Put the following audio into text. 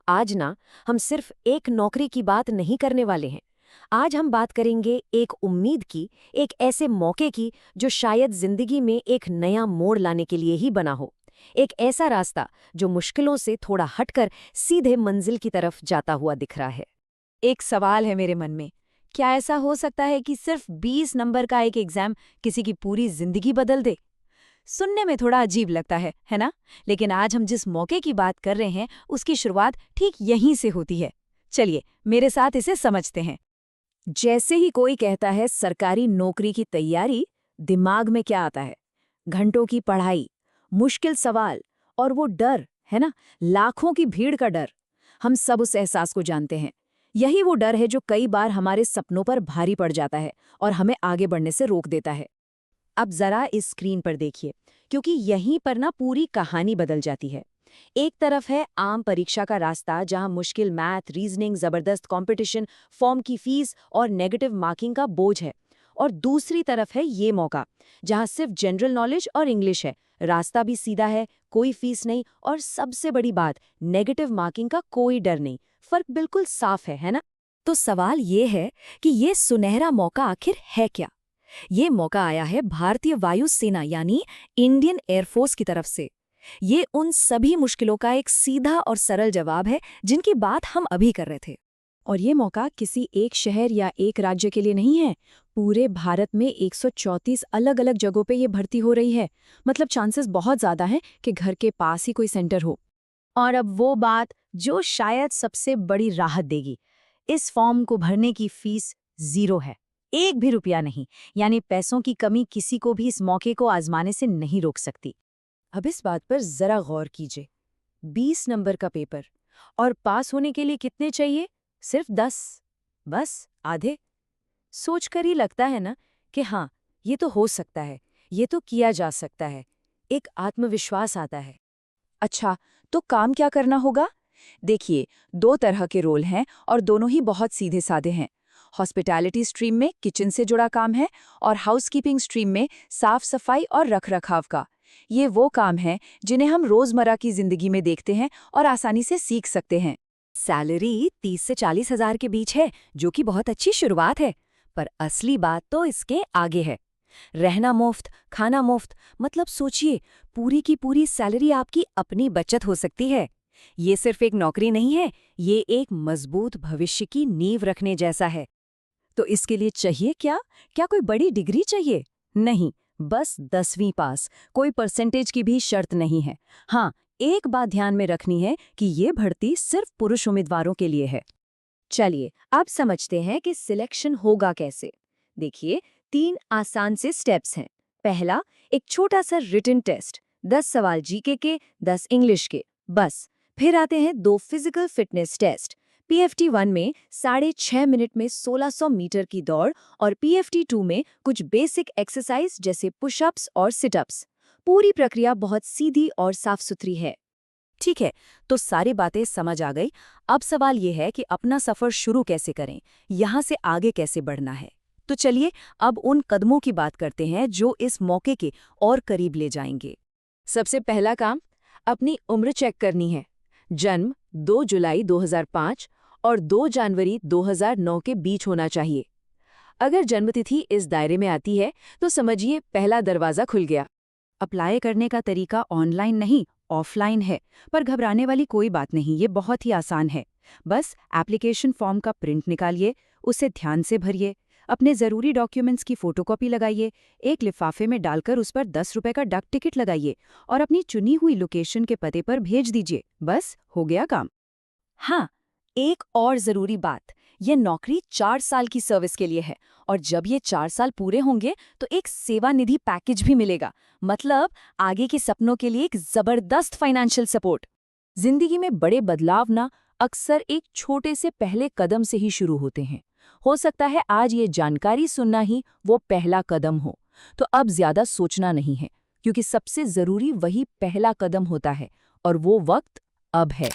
आज ना हम सिर्फ एक नौकरी की बात नहीं करने वाले हैं। आज हम बात करेंगे एक उम्मीद की, एक ऐसे मौके की जो शायद जिंदगी में एक नया मोड़ लाने के लिए ही बना हो। एक ऐसा रास्ता जो मुश्किलों से थोड़ा हटकर सीधे मंजिल की तरफ जाता हुआ दिख रहा है। एक सवाल है मेरे मन में। क्या ऐसा हो सकता है कि सिर्फ 20 नंबर का एक एग्जाम किसी की पूरी जिंदगी बदल दे? सुनने में थोड़ा अजीब लगता है ना? लेकिन आज हम जिस मौके की बात कर रहे हैं, उसकी शुरुआत ठीक यहीं से होती है। चलिए, मेरे साथ इसे समझते हैं। जैसे ही कोई कहता है सरकारी नौकरी की तैयारी, दिमाग में क्या आता है? घंटों की पढ़ाई, मुश्किल सवाल और वो डर, है ना? लाखों की भीड़ का डर। हम सब उस एहसास को जानते हैं। यही वो डर है जो कई बार हमारे सपनों पर भारी पड़ जाता है और हमें आगे बढ़ने से रोक देता है। अब जरा इस स्क्रीन पर देखिए, क्योंकि यहीं पर ना पूरी कहानी बदल जाती है। एक तरफ है आम परीक्षा का रास्ता, जहां मुश्किल मैथ, रीजनिंग, जबरदस्त कंपटीशन, फॉर्म की फीस और नेगेटिव मार्किंग का बोझ है। और दूसरी तरफ है ये मौका, जहां सिर्फ जनरल नॉलेज और इंग्लिश है। रास्ता भी सीधा है, कोई फीस नहीं और सबसे बड़ी बात, नेगेटिव मार्किंग का कोई डर नहीं। फर्क बिल्कुल साफ है ना? तो सवाल ये है कि ये सुनहरा मौका आखिर है क्या? ये मौका आया है भारतीय वायु सेना यानी इंडियन एयरफोर्स की तरफ से। ये उन सभी मुश्किलों का एक सीधा और सरल जवाब है जिनकी बात हम अभी कर रहे थे। और ये मौका किसी एक शहर या एक राज्य के लिए नहीं है। पूरे भारत में 134 अलग अलग जगहों पे ये भर्ती हो रही है। मतलब चांसेस बहुत ज्यादा हैं कि घर के पास ही कोई सेंटर हो। और अब वो बात जो शायद सबसे बड़ी राहत देगी। इस फॉर्म को भरने की फीस 0 है, एक भी रुपया नहीं। यानी पैसों की कमी किसी को भी इस मौके को आजमाने से नहीं रोक सकती। अब इस बात पर जरा गौर कीजिए। 20 नंबर का पेपर और पास होने के लिए कितने चाहिए? सिर्फ 10। बस आधे। सोचकर ही लगता है ना कि हाँ, ये तो हो सकता है, ये तो किया जा सकता है। एक आत्मविश्वास आता है। अच्छा, तो काम क्या करना होगा? देखिए, 2 तरह के रोल हैं और दोनों ही बहुत सीधे साधे हैं। हॉस्पिटैलिटी स्ट्रीम में किचन से जुड़ा काम है और हाउसकीपिंग स्ट्रीम में साफ सफाई और रखरखाव का। ये वो काम है जिन्हें हम रोजमर्रा की जिंदगी में देखते हैं और आसानी से सीख सकते हैं। सैलरी 30 से 40 हजार के बीच है, जो कि बहुत अच्छी शुरुआत है। पर असली बात तो इसके आगे है। रहना मुफ्त, खाना मुफ्त, मतलब सोचिए, पूरी की पूरी सैलरी आपकी अपनी बचत हो सकती है। ये सिर्फ एक नौकरी नहीं है, ये एक मजबूत भविष्य की नींव रखने जैसा है। तो इसके लिए चाहिए क्या? क्या कोई बड़ी डिग्री चाहिए? नहीं, बस 10वीं पास। कोई परसेंटेज की भी शर्त नहीं है। हाँ, एक बात ध्यान में रखनी है कि ये भर्ती सिर्फ पुरुष उम्मीदवारों के लिए है। चलिए, अब समझते हैं कि सिलेक्शन होगा कैसे। देखिए, 3 आसान से स्टेप्स हैं। पहला, एक छोटा सा रिटन टेस्ट, 10 सवाल जीके के, 10 इंग्लिश के, बस। फिर आते हैं 2 फिजिकल फिटनेस टेस्ट। पीएफटी 1 में 6.5 मिनट में 1600 मीटर की दौड़ और पीएफटी 2 में कुछ बेसिक एक्सरसाइज जैसे पुशअप्स और सिटअप्स। पूरी प्रक्रिया बहुत सीधी और साफ सुथरी है। ठीक है, तो सारी बातें समझ आ गई। अब सवाल ये है कि अपना सफर शुरू कैसे करें, यहाँ से आगे कैसे बढ़ना है। तो चलिए, अब उन कदमों की बात करते हैं जो इस मौके के और करीब ले जाएंगे। सबसे पहला काम, अपनी उम्र चेक करनी है। जन्म 2 जुलाई 2005 और 2 जनवरी 2009 के बीच होना चाहिए। अगर जन्मतिथि इस दायरे में आती है तो समझिए पहला दरवाजा खुल गया। अप्लाई करने का तरीका ऑनलाइन नहीं, ऑफलाइन है। पर घबराने वाली कोई बात नहीं, ये बहुत ही आसान है। बस एप्लीकेशन फॉर्म का प्रिंट निकालिए, उसे ध्यान से भरिए, अपने ज़रूरी डॉक्यूमेंट्स की फोटोकॉपी लगाइए, एक लिफाफे में डालकर उस पर 10 रुपए का डाक टिकट लगाइए और अपनी चुनी हुई लोकेशन के पते पर भेज दीजिए। बस हो गया काम। हाँ, एक और ज़रूरी बात, ये नौकरी 4 साल की सर्विस के लिए है और जब ये 4 साल पूरे होंगे तो एक सेवानिधि पैकेज भी मिलेगा। मतलब आगे के सपनों के लिए एक जबरदस्त फाइनेंशियल सपोर्ट। जिंदगी में बड़े बदलाव ना अक्सर एक छोटे से पहले कदम से ही शुरू होते हैं। हो सकता है आज ये जानकारी सुनना ही वो पहला कदम हो। तो अब ज्यादा सोचना नहीं है, क्योंकि सबसे जरूरी वही पहला कदम होता है और वो वक्त अब है।